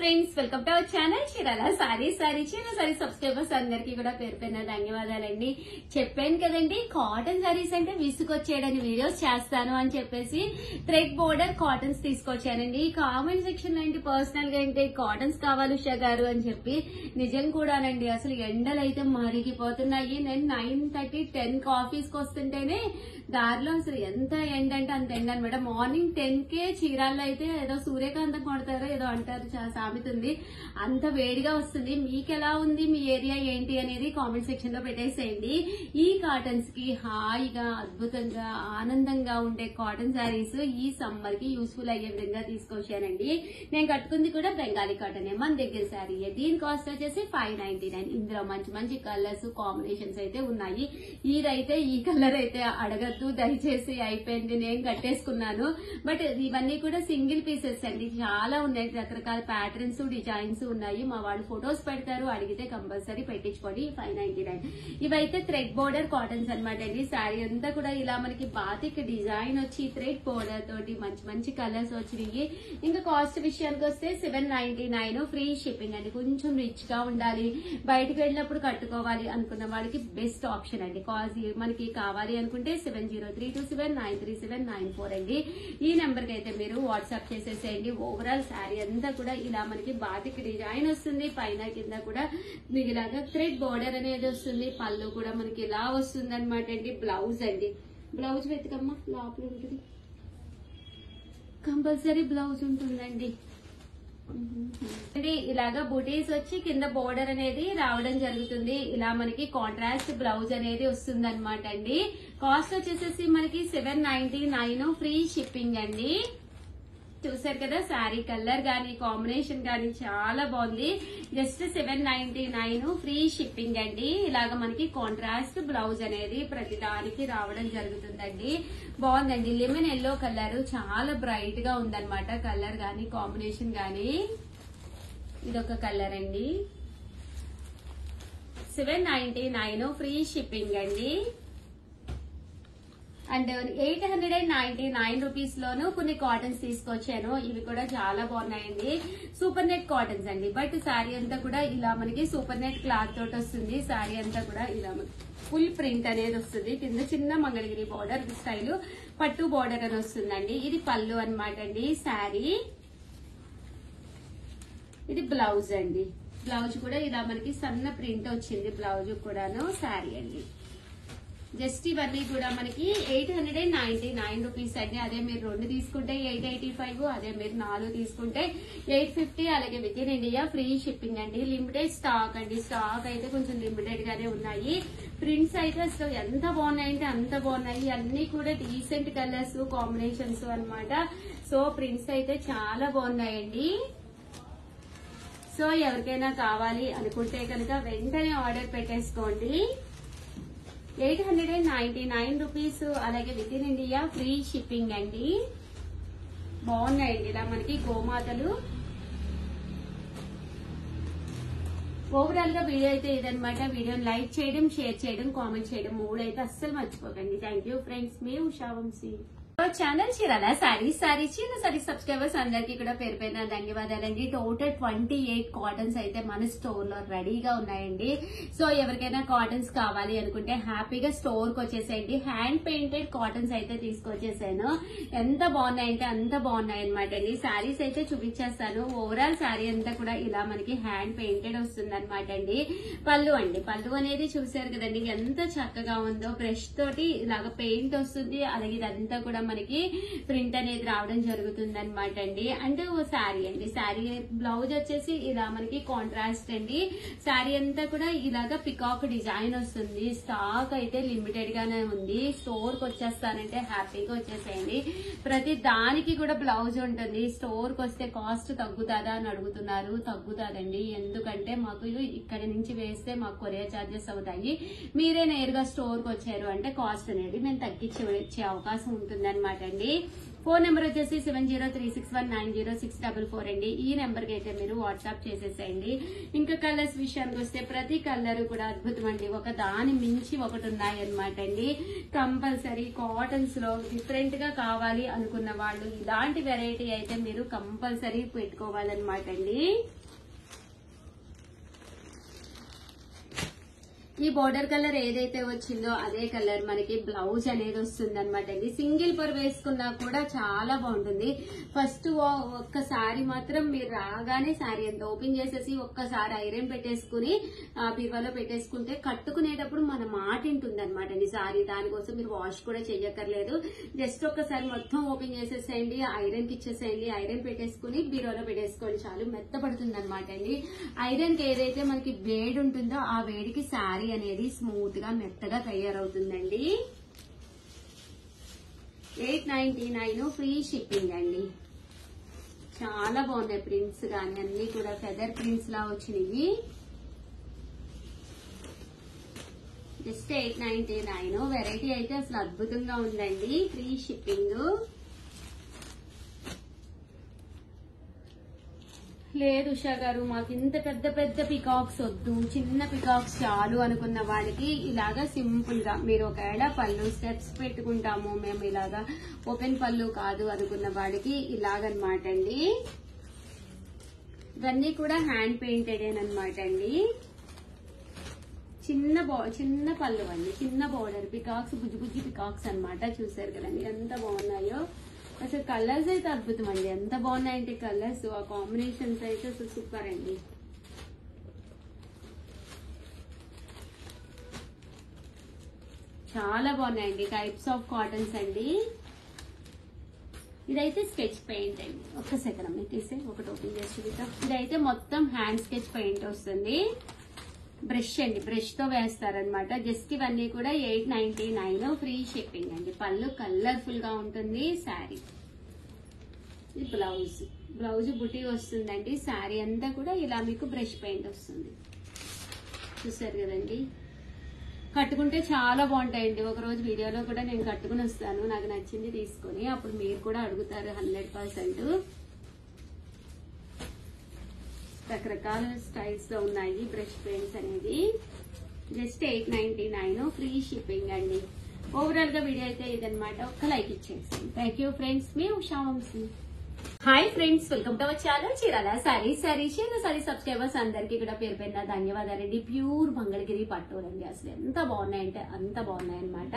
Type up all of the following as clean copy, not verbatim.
Friends, welcome to our channel Chirala Sarees. Subscribers అందరికీ కూడా పేరు పేరున ధన్యవాదాలండి. చెప్పాను కదండి, కాటన్ సారీస్ అంటే విసుకొచ్చేయడానికి వీడియోస్ చేస్తాను అని చెప్పేసి థ్రెడ్ బోర్డర్ కాటన్స్ తీసుకొచ్చానండి. కామెంట్ సెక్షన్ ఏంటి పర్సనల్ గా ఏంటి కాటన్స్ కావాలి ఉషా గారు అని చెప్పి, నిజం కూడానండి. అసలు ఎండలు అయితే మరిగిపోతున్నాయి. నేను 9:30 10 ఆఫీస్కి వస్తుంటేనే దారిలో అసలు ఎంత ఎండ అంటే అంత ఎండ అనమాట. మార్నింగ్ 10కే చీరాల్లో అయితే ఏదో సూర్యకాంతం కొడతారో ఏదో అంటారు, చాలా సామెత ఉంది. అంత వేడిగా వస్తుంది. మీకు ఎలా ఉంది, మీ ఏరియా ఏంటి అనేది కామెంట్ సెక్షన్ లో పెట్టేసేయండి. ఈ కాటన్స్ కి హాయిగా అద్భుతంగా ఆనందంగా ఉండే కాటన్ శారీస్ ఈ సమ్మర్ కి యూస్ఫుల్ అయ్యే విధంగా తీసుకొచ్చానండి. నేను కట్టుకుంది కూడా బెంగాలీ కాటన్ మన దగ్గర శారీ. దీని కాస్ట్ వచ్చేసి 599. ఇందులో మంచి మంచి కలర్స్ కాంబినేషన్స్ అయితే ఉన్నాయి. ఇదైతే ఈ కలర్ అయితే అడగద్దు దయచేసి, అయిపోయింది, నేను కట్టేసుకున్నాను. బట్ ఇవన్నీ కూడా సింగిల్ పీసెస్ అండి. చాలా ఉన్నాయి, రకరకాల ప్యాటర్న్స్ డిజైన్స్ ఉన్నాయి. మా వాళ్ళు ఫొటోస్ పెడతారు, అడిగితే కంపల్సరీ పెట్టించుకోండి. 599. ఇవైతే థ్రెడ్ బోర్డర్ కాటన్స్ అనమాట అండి. శారీ అంతా కూడా ఇలా మనకి బాతిక్ డిజైన్ వచ్చి థ్రెడ్ బోర్డర్ తోటి మంచి మంచి కలర్స్ వచ్చినాయి. ఇంకా కాస్ట్ విషయానికి వస్తే 799 ఫ్రీ షిప్పింగ్ అండి. కొంచెం రిచ్ గా ఉండాలి, బయటకు వెళ్ళినప్పుడు కట్టుకోవాలి అనుకున్న వాళ్ళకి బెస్ట్ ఆప్షన్ అండి. కాస్ట్ మనకి కావాలి అనుకుంటే 7032793794 అండి. ఈ నెంబర్ కి అయితే మీరు వాట్సాప్ చేసేసేయండి. ఓవరాల్ శారీ అంతా కూడా ఇలా మనకి బాతిక్ డిజైన్ వస్తుంది. పైన కింద కూడా మీకు ఇలాగా థ్రెడ్ బోర్డర్ అనేది వస్తుంది. పళ్ళు కూడా మనకి ఇలా వస్తుంది అనమాట అండి. బ్లౌజ్ అండి, బ్లౌజ్ వెతకమ్మా, లోపల ఉంటుంది కంపల్సరీ బ్లౌజ్ ఉంటుందండి. ఇలాగా బుటీస్ వచ్చి కింద బోర్డర్ అనేది రావడం జరుగుతుంది. ఇలా మనకి కాంట్రాస్ట్ బ్లౌజ్ అనేది వస్తుంది అనమాట అండి. కాస్ట్ వచ్చేసేసి మనకి 799 ఫ్రీ షిప్పింగ్ అండి. చూసారు కదా, శారీ కలర్ గానీ కాంబినేషన్ గానీ చాలా బాగుంది. జస్ట్ 799 ఫ్రీ షిప్పింగ్ అండి. ఇలాగ మనకి కాంట్రాస్ట్ బ్లౌజ్ అనేది ప్రతి దానికి రావడం జరుగుతుందండి. బాగుందండి. లెమన్ ఎల్లో కలర్ చాలా బ్రైట్ గా ఉందన్నమాట. కలర్ గానీ కాంబినేషన్ గానీ ఇదొక కలర్ అండి. 799 ఫ్రీ షిప్పింగ్ అండి. అండ్ 899 రూపీస్ లోను కొన్ని కాటన్స్ తీసుకొచ్చాను. ఇవి కూడా చాలా బాగున్నాయండి. సూపర్ నెట్ కాటన్స్ అండి. బట్ శారీ అంతా కూడా ఇలా మనకి సూపర్ నెట్ క్లాత్ తోటి వస్తుంది. శారీ అంతా కూడా ఇలా ఫుల్ ప్రింట్ అనేది వస్తుంది. కింద చిన్న మంగళగిరి బార్డర్ స్టైల్ పట్టు బార్డర్ అని వస్తుందండి. ఇది పళ్ళు అనమాట అండి. శారీ ఇది బ్లౌజ్ అండి. బ్లౌజ్ కూడా ఇలా మనకి సన్న ప్రింట్ వచ్చింది. బ్లౌజ్ కూడాను శారీ అండి. జస్ట్ ఇవన్నీ కూడా మనకి 899 రూపీస్ అండి. అదే మీరు 2 తీసుకుంటే 885, అదే మీరు 4 తీసుకుంటే 850. అలాగే with in India free shipping అండి. లిమిటెడ్ స్టాక్ అండి. స్టాక్ అయితే కొంచెం లిమిటెడ్ గానే ఉన్నాయి. ప్రింట్స్ అయితే అసలు ఎంత బాగున్నాయంటే అంత బాగున్నాయి. అన్ని కూడా డీసెంట్ కలర్స్ కాంబినేషన్స్ అన్నమాట. సో ప్రింట్స్ అయితే చాలా బాగున్నాయండి. సో ఎవరికైనా కావాలి అనుకుంటే కనుక వెంటనే ఆర్డర్ పెట్టేసుకోండి. 899 రూపీస్. అలాగే with in India free shipping అండి. బాగున్నాయండి. ఇలా మనకి గోమాతలు. ఓవరాల్ గా వీడియో అయితే ఇదనమాట. వీడియోని లైక్ చేయడం, షేర్ చేయడం, కామెంట్ చేయడం 3 అయితే అస్సలు మర్చిపోకండి. Thank you friends. మీ ఉషా వంశీ. ఛానల్ చీరాల సారీస్ సబ్స్క్రైబర్స్ అందరికీ కూడా పేరు పేరున ధన్యవాదాలండి. టోటల్ 28 కాటన్స్ అయితే మన స్టోర్ లో రెడీగా ఉన్నాయండి. సో ఎవరికైనా కాటన్స్ కావాలి అనుకుంటే హ్యాపీగా స్టోర్ కి వచ్చేసేయండి. హ్యాండ్ పెయింటెడ్ కాటన్స్ అయితే తీసుకొచ్చేసాను. ఎంత బాగున్నాయంటే అంత బాగున్నాయి అనమాట అండి. శారీస్ అయితే చూపించేస్తాను. ఓవరాల్ శారీ అంతా కూడా ఇలా మనకి హ్యాండ్ పెయింటెడ్ వస్తుంది అనమాట అండి. పళ్ళు అండి, పళ్ళు అనేది చూసారు కదండి ఎంత చక్కగా ఉందో. బ్రష్ తోటి ఇలాగ పెయింట్ వస్తుంది. అలాగే ఇదంతా కూడా మనకి ప్రింట్ అనేది రావడం జరుగుతుంది అనమాట అండి. అండ్ శారీ అండి. శారీ బ్లౌజ్ వచ్చేసి ఇలా మనకి కాంట్రాస్ట్ అండి. శారీ అంతా కూడా ఇలాగ పికాక్ డిజైన్ వస్తుంది. స్టాక్ అయితే లిమిటెడ్ గానే ఉంది. స్టోర్ కి వచ్చేస్తానంటే హ్యాపీగా వచ్చేసేయండి. ప్రతి దానికి కూడా బ్లౌజ్ ఉంటుంది. స్టోర్ కి వస్తే కాస్ట్ తగ్గుతాదా అని అడుగుతున్నారు. తగ్గుతాదండి. ఎందుకంటే మాకు ఇక్కడి నుంచి వేస్తే మాకు కొరియర్ చార్జెస్ అవుతాయి. మీరే నేరుగా స్టోర్ కి వచ్చారు అంటే కాస్ట్ అనేది మేము తగ్గించి వచ్చే అవకాశం ఉంటుంది అనమాట అండి. ఫోన్ నెంబర్ వచ్చేసి 7036190644 అండి. ఈ నెంబర్ కి అయితే మీరు వాట్సాప్ చేసేసేయండి. ఇంకా కలర్స్ విషయానికి వస్తే ప్రతి కలర్ కూడా అద్భుతం అండి. ఒక దాని మించి ఒకటి ఉన్నాయి అనమాట అండి. కంపల్సరీ కాటన్స్ లో డిఫరెంట్ గా కావాలి అనుకున్న వాళ్ళు ఇలాంటి వెరైటీ అయితే మీరు కంపల్సరీ పెట్టుకోవాలన్నమాట అండి. ఈ బోర్డర్ కలర్ ఏదైతే వచ్చిందో అదే కలర్ మనకి బ్లౌజ్ అనేది వస్తుంది అనమాట అండి. సింగిల్ పొర వేసుకున్నా కూడా చాలా బాగుంటుంది. ఫస్ట్ ఒక్కసారి మాత్రం మీరు రాగానే శారీ అంతా ఓపెన్ చేసేసి ఒక్కసారి ఐరన్ పెట్టేసుకుని బీరువాలో పెట్టేసుకుంటే కట్టుకునేటప్పుడు మన మాట ఉంటుంది అనమాట అండి శారీ. దానికోసం మీరు వాష్ కూడా చెయ్యక్కర్లేదు. జస్ట్ ఒక్కసారి మొత్తం ఓపెన్ చేసేసేయండి, ఐరన్ కి ఇచ్చేసేయండి. ఐరన్ పెట్టేసుకుని బీరువాలో పెట్టేసుకోండి, చాలు మెత్తపడుతుంది అనమాట అండి. ఐరన్ కి ఏదైతే మనకి వేడి ఉంటుందో ఆ వేడికి శారీ అనేది స్మూత్ గా మెత్తగా తయారవుతుందండి. 899 ఫ్రీ షిప్పింగ్ అండి. చాలా బాగున్నాయి ప్రింట్స్ కానీ అన్ని కూడా ఫెదర్ ప్రింట్స్ లా వచ్చినాయి. జస్ట్ 899. వెరైటీ అయితే అసలు అద్భుతంగా ఉందండి. Free shipping. లేదు ఉషా గారు మాకు ఇంత పెద్ద పెద్ద పికాక్స్ వద్దు, చిన్న పికాక్స్ చాలు అనుకున్న వాళ్ళకి ఇలాగా సింపుల్ గా మీరు ఒకవేళ పళ్ళు స్టెప్స్ పెట్టుకుంటాము మేము ఇలాగా ఓపెన్ పళ్ళు కాదు అనుకున్న వాడికి ఇలాగనమాట అండి. ఇవన్నీ కూడా హ్యాండ్ పెయింటెడ్ అనమాట అండి. చిన్న పళ్ళు అండి, చిన్న బోర్డర్ పికాక్స్, బుజ్జి బుజ్జి పికాక్స్ అనమాట. చూసారు కదండి ఎంత బాగున్నాయో. అసలు కలర్స్ అయితే అద్భుతం అండి. ఎంత బాగున్నాయంటే కలర్స్, ఆ కాంబినేషన్స్ అయితే అసలు సూపర్ అండి. చాలా బాగున్నాయండి. టైప్స్ ఆఫ్ కాటన్స్ అండి. ఇదైతే స్కెచ్ పెయింట్ అండి. ఒక్క సెకండ్ అమ్మ తీసే ఒకటి ఓపెన్ చేసి చూద్దాం. ఇదైతే మొత్తం హ్యాండ్ స్కెచ్ పెయింట్ వస్తుంది. బ్రష్ అండి, బ్రష్ తో వేస్తారనమాట. జస్ట్ ఇవన్నీ కూడా 899 ఫ్రీ షిప్పింగ్ అండి. పళ్ళు కలర్ఫుల్ గా ఉంటుంది. శారీ ఇది బ్లౌజ్ బుటీ వస్తుందండి. శారీ అంతా కూడా ఇలా మీకు బ్రష్ పెయింట్ వస్తుంది. చూసారు కదండి, కట్టుకుంటే చాలా బాగుంటాయండి. ఒక రోజు వీడియోలో కూడా నేను కట్టుకుని వస్తాను, నాకు నచ్చింది తీసుకొని, అప్పుడు మీరు కూడా అడుగుతారు 100%. రకరకాల స్టైల్స్ లో ఉన్నాయి బ్రష్ పెయింట్స్ అనేది. జస్ట్ 899 ఫ్రీ షిప్పింగ్ అండి. ఓవరాల్ గా వీడియో అయితే ఇదనమాట. ఒక్క లైక్ ఇచ్చేసి థ్యాంక్ యూ ఫ్రెండ్స్. మీ Usha Vamsi. Hi friends, welcome to our channel Chirala Sarees. Chirala Saree subscribers అందరికీ కూడా పేరు పేరున ధన్యవాదాలండి. ప్యూర్ మంగళగిరి పట్టులండి. అసలు ఎంత బాగున్నాయంటే అంత బాగున్నాయన్నమాట.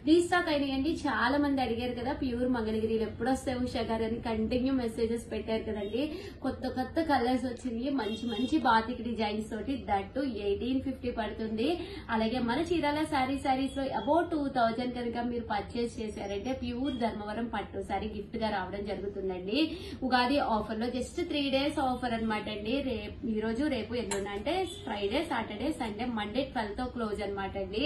రీస్టాక్ అయినాయండి. చాలా మంది అడిగారు కదా ప్యూర్ మంగళగిరిలు ఎప్పుడు వస్తాయి ఉషా గారు అని కంటిన్యూ మెసేజెస్ పెట్టారు కదండి. కొత్త కొత్త కలర్స్ వచ్చినాయి, మంచి మంచి బాతిక్ డిజైన్స్ తోటి. దట్టు 1850 పడుతుంది. అలాగే మన చీరాల సారీస్ లో అబౌట్ 2000 కనుక మీరు పర్చేస్ చేశారంటే ప్యూర్ ధర్మవరం పట్టు సారీ గిఫ్ట్ గా రావడం జరుగుతుందండి. ఉగాది ఆఫర్ లో జస్ట్ 3 days ఆఫర్ అనమాట అండి. ఈ రోజు రేపు ఎల్లుండి అంటే ఫ్రైడే, సాటర్డే, సండే, మండే 12 తో క్లోజ్ అనమాట అండి.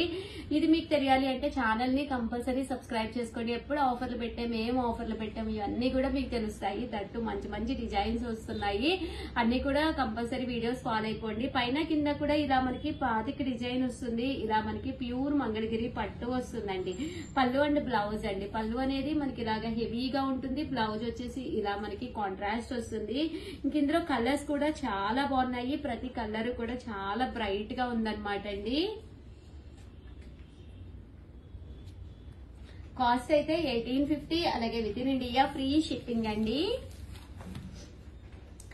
ఇది మీకు తెలియాలి అంటే ఛానల్ ని కంపల్సరీ సబ్స్క్రైబ్ చేసుకోండి. ఎప్పుడు ఆఫర్లు పెట్టాము, ఏం ఆఫర్లు పెట్టాము ఇవన్నీ కూడా మీకు తెలుస్తాయి. దట్టు మంచి మంచి డిజైన్స్ వస్తున్నాయి. అన్ని కూడా కంపల్సరీ వీడియోస్ ఫాలో అయిపోండి. పైన కింద కూడా ఇలా మనకి పాతిక డిజైన్ వస్తుంది. ఇలా మనకి ప్యూర్ మంగళగిరి పట్టు వస్తుందండి. పళ్ళు అండ్ బ్లౌజ్ అండి. పళ్ళు అనేది మనకి ఇలాగా హెవీగా ఉంటుంది. బ్లౌజ్ వచ్చేసి ఇలా మనకి కాంట్రాస్ట్ వస్తుంది. ఇంక ఇందులో కలర్స్ కూడా చాలా బాగున్నాయి. ప్రతి కలర్ కూడా చాలా బ్రైట్ గా ఉందన్నమాట అండి. కాస్ట్ అయితే 1850. అలాగే with in India free shipping అండి.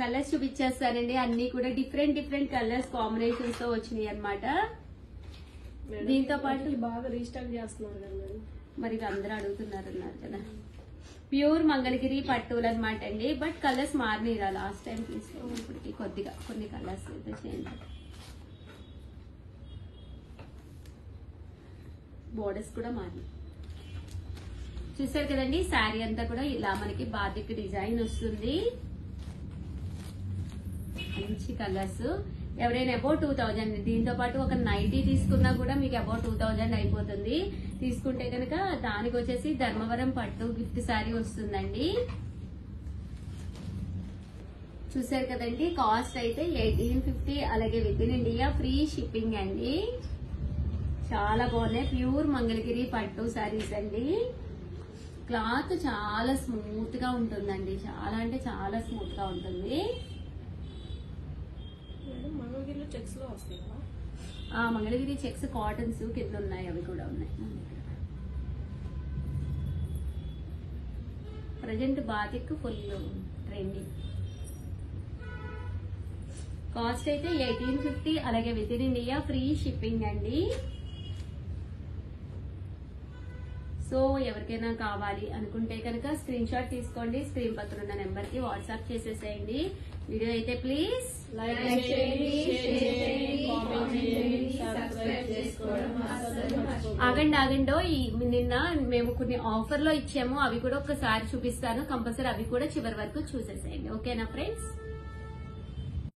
కలర్స్ చూపించేస్తానండి. అన్ని కూడా డిఫరెంట్ కలర్స్ కాంబినేషన్స్ తో వచ్చినాయి అనమాట. దీంతో పాటు బాగా రీస్టాక్ చేస్తున్నారు కదా మరి అందరూ అడుగుతున్నారు కదా. ప్యూర్ మంగళగిరి పట్టులు అనమాట అండి. బట్ కలర్స్ మారినరా లాస్ట్ టైం తీసుకోండి. ఇప్పటికి కొద్దిగా కొన్ని కలర్స్ అయితే చేయండి. బోర్డర్స్ కూడా మారి చూసారు కదండి. శారీ అంతా కూడా ఇలా మనకి బాతిక్ డిజైన్ వస్తుంది. మంచి కలర్స్. ఎవరైనా అబౌట్ 2000, దీంతో పాటు ఒక 90 తీసుకున్నా కూడా మీకు అబౌట్ 2000 అయిపోతుంది. తీసుకుంటే కనుక దానికి వచ్చేసి ధర్మవరం పట్టు గిఫ్ట్ శారీ వస్తుందండి. చూసారు కదండి. కాస్ట్ అయితే 1850. అలాగే with in India free shipping అండి. చాలా బాగున్నాయి. ప్యూర్ మంగళగిరి పట్టు శారీస్ అండి. క్లాత్ చాలా స్మూత్ గా ఉంటుందండి, చాలా అంటే చాలా స్మూత్ గా ఉంటుంది. మేడం మంగళగిరిలో చెక్స్ లో వస్తాయి కదా. మంగళగిరి చెక్స్ కాటన్స్ కింద ఉన్నాయి, అవి కూడా ఉన్నాయి. Present batik full trending. Cost అయితే 1850, అలాగే with in India free shipping అండి. సో ఎవరికైనా కావాలి అనుకుంటే కనుక స్క్రీన్ షాట్ తీసుకోండి, స్క్రీన్ పక్కన ఉన్న నెంబర్ కి వాట్సాప్ చేసేసేయండి. వీడియో అయితే ప్లీజ్ లైక్ చేయండి, షేర్ చేయండి, కామెంట్ చేయండి, సబ్స్క్రైబ్ చేసుకోవడం అస్సలు మర్చిపోకండి. ఆగండో నిన్న మేము కొన్ని ఆఫర్ లో ఇచ్చాము, అవి కూడా ఒకసారి చూపిస్తాను. కంపల్సరీ అవి కూడా చివరి వరకు చూసేసేయండి. ఓకేనా ఫ్రెండ్స్?